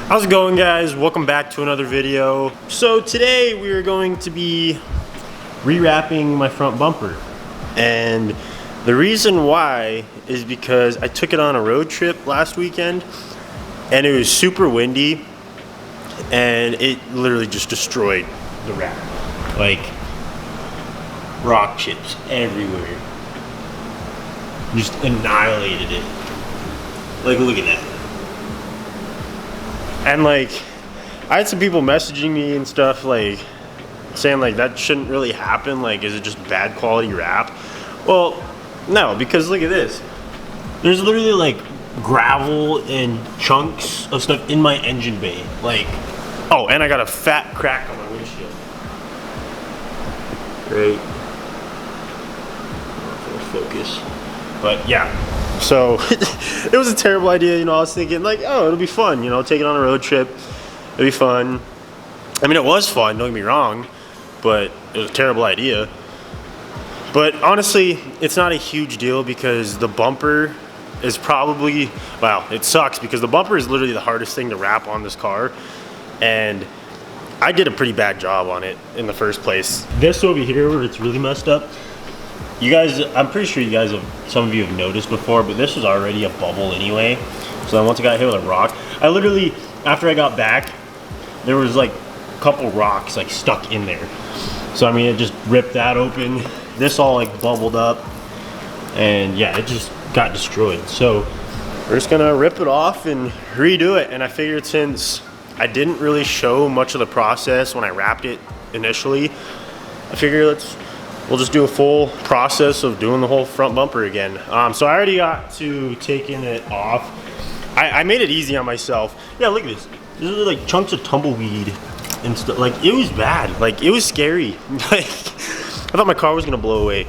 How's it going, guys? Welcome back to another video. So today we are going to be rewrapping my front bumper, and the reason why is because I took it on a road trip last weekend and it was super windy and it literally just destroyed the wrap. Like rock chips everywhere, just annihilated it. Like, look at that. And like, I had some people messaging me and stuff, like saying like that shouldn't really happen. Like, is it just bad quality wrap? Well, no, because look at this. There's literally like gravel and chunks of stuff in my engine bay. Like, oh, and I got a fat crack on my windshield. Right. Focus. But yeah. So it was a terrible idea, you know. I was thinking like, oh, it'll be fun, you know, take it on a road trip, it'll be fun. I mean, it was fun, don't get me wrong, but it was a terrible idea. But honestly, it's not a huge deal because the bumper is probably, well, it sucks because the bumper is literally the hardest thing to wrap on this car, and I did a pretty bad job on it in the first place. This over here where it's really messed up, you guys, I'm pretty sure you guys have, some of you have noticed before, but this was already a bubble anyway. So then once I got hit with a rock, I literally, after I got back, there was like a couple rocks like stuck in there. So I mean, it just ripped that open. This all like bubbled up, and yeah, it just got destroyed. So we're just gonna rip it off and redo it. And I figured since I didn't really show much of the process when I wrapped it initially, I figured we'll just do a full process of doing the whole front bumper again. So I already got to taking it off. I made it easy on myself. Yeah, look at this. These are like chunks of tumbleweed and stuff. Like, it was bad. Like, it was scary. Like, I thought my car was gonna blow away.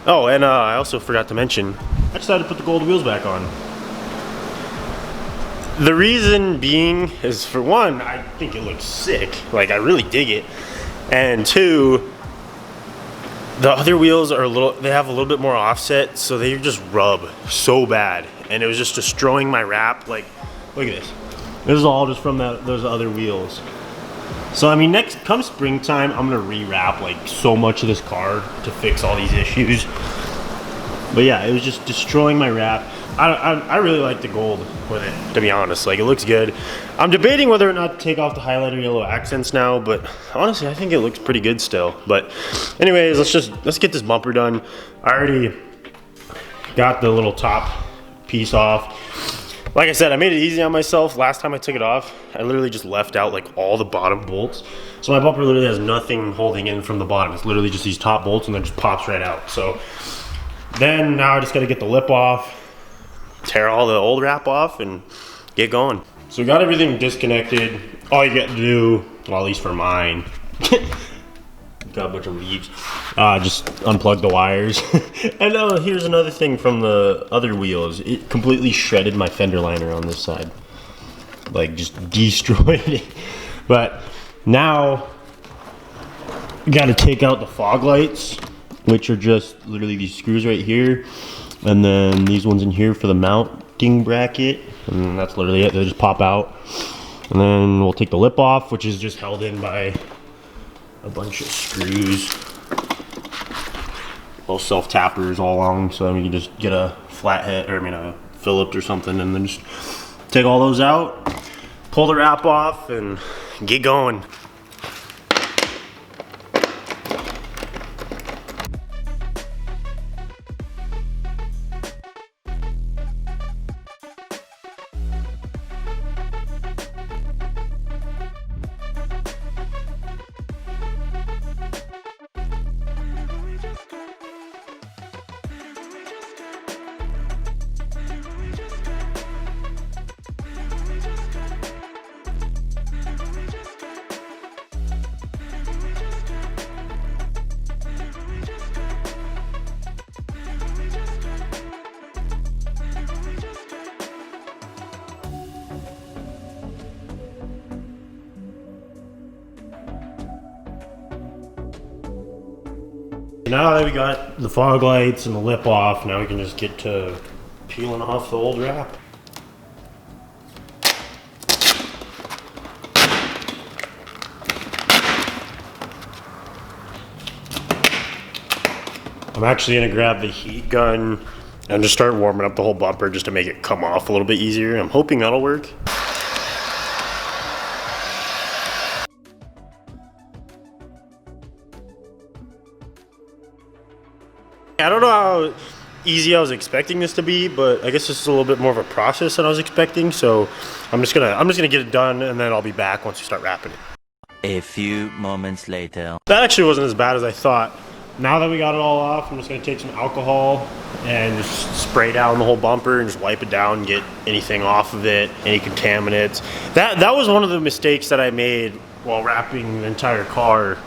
Oh, and I also forgot to mention, I decided to put the gold wheels back on. The reason being is, for one, I think it looks sick. Like, I really dig it. And two, the other wheels are they have a little bit more offset, so they just rub so bad, and it was just destroying my wrap. Like, look at this. This is all just from those other wheels. So I mean, come springtime, I'm gonna rewrap like so much of this car to fix all these issues. But yeah, it was just destroying my wrap. I really like the gold with it, to be honest. Like, it looks good. I'm debating whether or not to take off the highlighter yellow accents now, but honestly, I think it looks pretty good still. But anyways, let's get this bumper done. I already got the little top piece off. Like I said, I made it easy on myself. Last time I took it off, I literally just left out like all the bottom bolts. So my bumper literally has nothing holding in from the bottom. It's literally just these top bolts, and then just pops right out. So then now I just gotta get the lip off, tear all the old wrap off, and get going. So we got everything disconnected. All you got to do, well, at least for mine, got a bunch of leaves, just unplug the wires. And here's another thing from the other wheels. It completely shredded my fender liner on this side. Like, just destroyed it. But now we got to take out the fog lights, which are just literally these screws right here, and then these ones in here for the mounting bracket, and that's literally it. They just pop out. And then we'll take the lip off, which is just held in by a bunch of screws, little self tappers all along, so then we can just get a flathead, or I mean a Phillips or something, and then just take all those out, pull the wrap off, and get going. Now that we got the fog lights and the lip off, now we can just get to peeling off the old wrap. I'm actually gonna grab the heat gun and just start warming up the whole bumper just to make it come off a little bit easier. I'm hoping that'll work. I don't know how easy I was expecting this to be, but I guess this is a little bit more of a process than I was expecting. So I'm just gonna get it done, and then I'll be back once we start wrapping it. A few moments later. That actually wasn't as bad as I thought. Now that we got it all off, I'm just gonna take some alcohol and just spray down the whole bumper and just wipe it down and get anything off of it, any contaminants. That was one of the mistakes that I made while wrapping the entire car.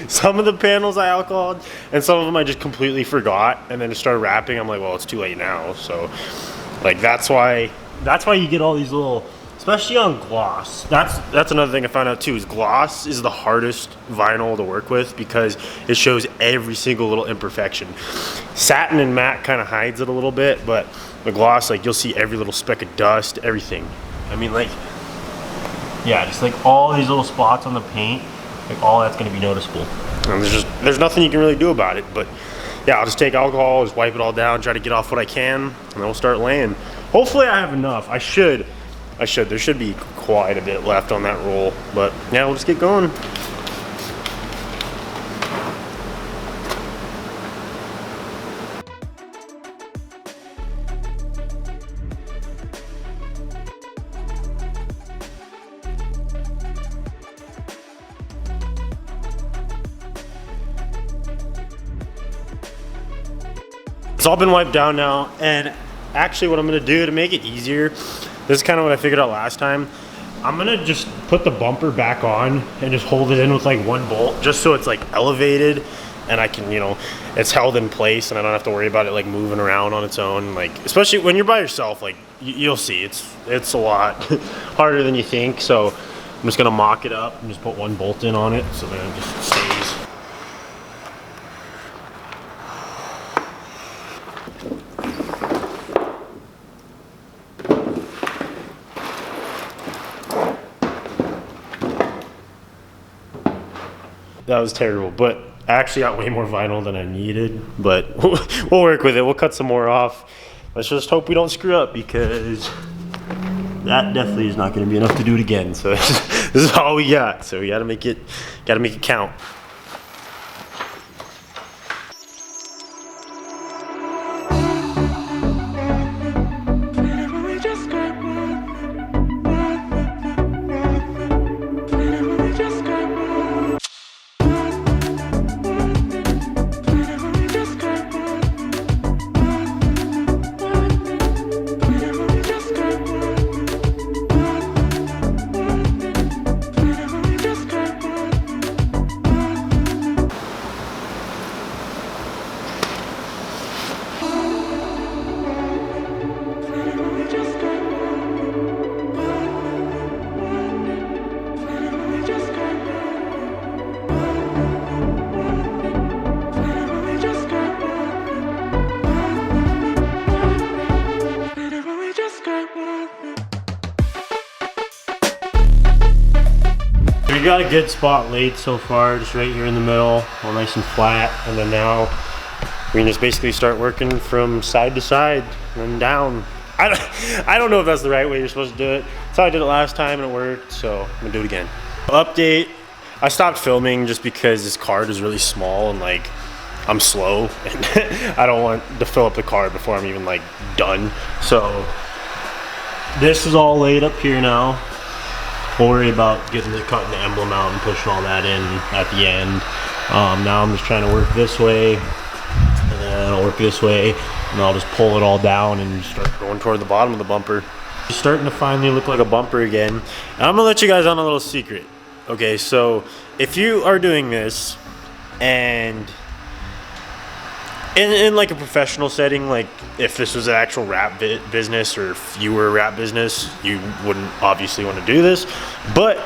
Some of the panels I alcoholed, and some of them I just completely forgot, and then just started wrapping. I'm like, well, it's too late now. So, like, that's why you get all these little, especially on gloss. That's another thing I found out too, is gloss is the hardest vinyl to work with because it shows every single little imperfection. Satin and matte kind of hides it a little bit, but the gloss, like, you'll see every little speck of dust, everything. I mean, like, yeah, just like all these little spots on the paint, like all that's going to be noticeable. And there's nothing you can really do about it. But yeah, I'll just take alcohol, just wipe it all down, try to get off what I can, and then we'll start laying. Hopefully I have enough. I should. There should be quite a bit left on that roll. But yeah, we'll just get going. It's all been wiped down now, and actually what I'm gonna do to make it easier, this is kind of what I figured out last time. I'm gonna just put the bumper back on and just hold it in with like one bolt, just so it's like elevated and I can, you know, it's held in place and I don't have to worry about it like moving around on its own. Like, especially when you're by yourself, like you'll see it's a lot harder than you think. So I'm just gonna mock it up and just put one bolt in on it so that it just stays. That was terrible, but I actually got way more vinyl than I needed, but we'll work with it. We'll cut some more off. Let's just hope we don't screw up, because that definitely is not going to be enough to do it again. So this is all we got. So we got to make it count. We got a good spot laid so far, just right here in the middle, all nice and flat. And then now we can just basically start working from side to side and down. I don't know if that's the right way you're supposed to do it. That's how I did it last time and it worked, so I'm gonna do it again. Update, I stopped filming just because this card is really small and like I'm slow and I don't want to fill up the card before I'm even like done. So this is all laid up here now. We'll worry about cutting the emblem out and pushing all that in at the end. Now I'm just trying to work this way, and then I'll work this way, and I'll just pull it all down and start going toward the bottom of the bumper. It's starting to finally look like a bumper again. And I'm gonna let you guys on a little secret. Okay, so if you are doing this and in like a professional setting, like if this was an actual wrap business, or if you were a wrap business, you wouldn't obviously want to do this, but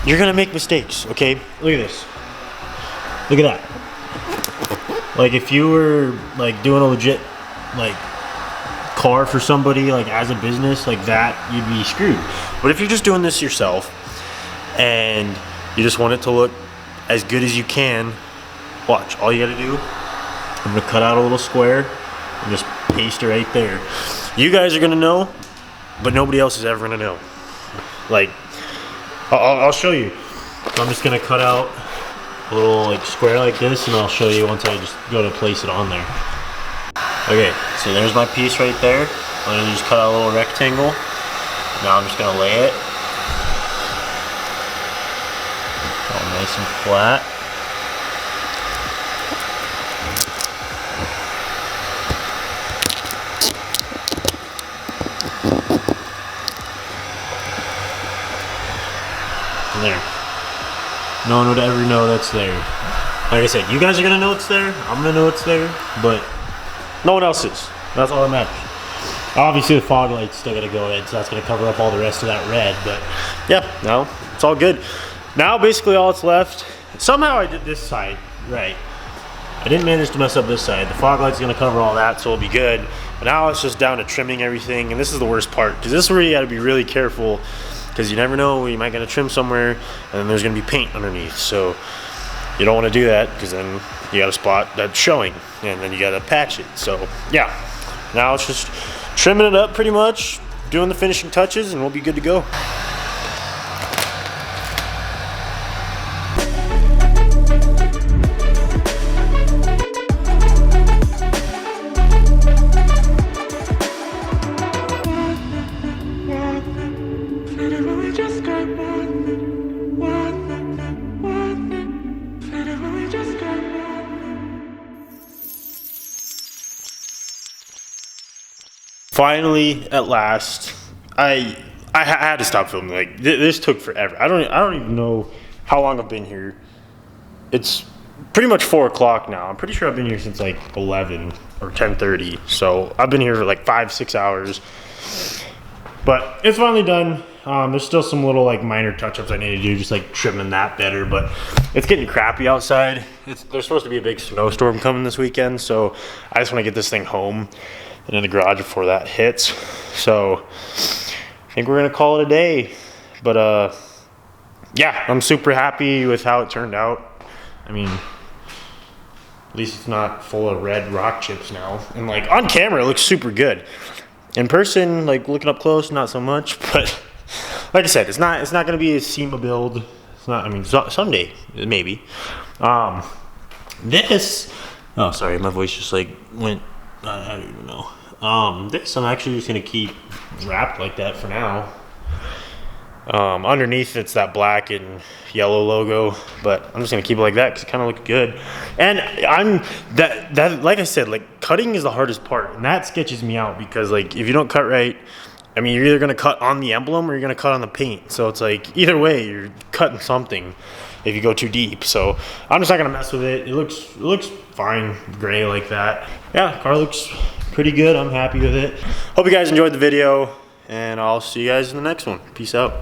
you're gonna make mistakes. Okay, look at this, look at that. Like if you were like doing a legit like car for somebody, like as a business, like that, you'd be screwed. But if you're just doing this yourself and you just want it to look as good as you can, watch. All you gotta do I'm gonna cut out a little square and just paste it right there. You guys are gonna know, but nobody else is ever gonna know. Like, I'll show you. So I'm just gonna cut out a little like square like this, and I'll show you once I just go to place it on there. Okay, so there's my piece right there. I'm gonna just cut out a little rectangle. Now I'm just gonna lay it all nice and flat. There. No one would ever know that's there. Like I said, you guys are gonna know it's there. I'm gonna know it's there, but no one else is. That's all that matters. Obviously, the fog light's still gonna go in, so that's gonna cover up all the rest of that red. But yeah, no, it's all good. Now, basically, all that's left. Somehow, I did this side right. I didn't manage to mess up this side. The fog light's gonna cover all that, so it'll be good. But now it's just down to trimming everything, and this is the worst part because this is where you gotta be really careful. Because you never know, you might get to trim somewhere and then there's gonna be paint underneath. So you don't wanna do that because then you got a spot that's showing and then you gotta patch it. So yeah, now it's just trimming it up pretty much, doing the finishing touches, and we'll be good to go. Finally, at last, I had to stop filming. Like this took forever. I don't even know how long I've been here. It's pretty much 4 o'clock now. I'm pretty sure I've been here since like 11 or 10:30. So I've been here for like 5-6 hours. But it's finally done. There's still some little like minor touch-ups I need to do, just like trimming that better. But it's getting crappy outside. There's supposed to be a big snowstorm coming this weekend, so I just want to get this thing home and in the garage before that hits. So I think we're gonna call it a day. But yeah, I'm super happy with how it turned out. I mean, at least it's not full of red rock chips now. And like on camera, it looks super good. In person, like looking up close, not so much. But like I said, it's not gonna be a SEMA build. It's not. I mean, someday maybe. This. Oh, sorry, my voice just like went. I don't even know. This I'm actually just gonna keep wrapped like that for now. Underneath it's that black and yellow logo, but I'm just gonna keep it like that because it kind of looks good. And that like I said, like cutting is the hardest part, and that sketches me out because like if you don't cut right, I mean you're either gonna cut on the emblem or you're gonna cut on the paint. So it's like either way you're cutting something if you go too deep. So I'm just not gonna mess with it. It looks fine, gray like that. Yeah, car looks pretty good. I'm happy with it. Hope you guys enjoyed the video, and I'll see you guys in the next one. Peace out.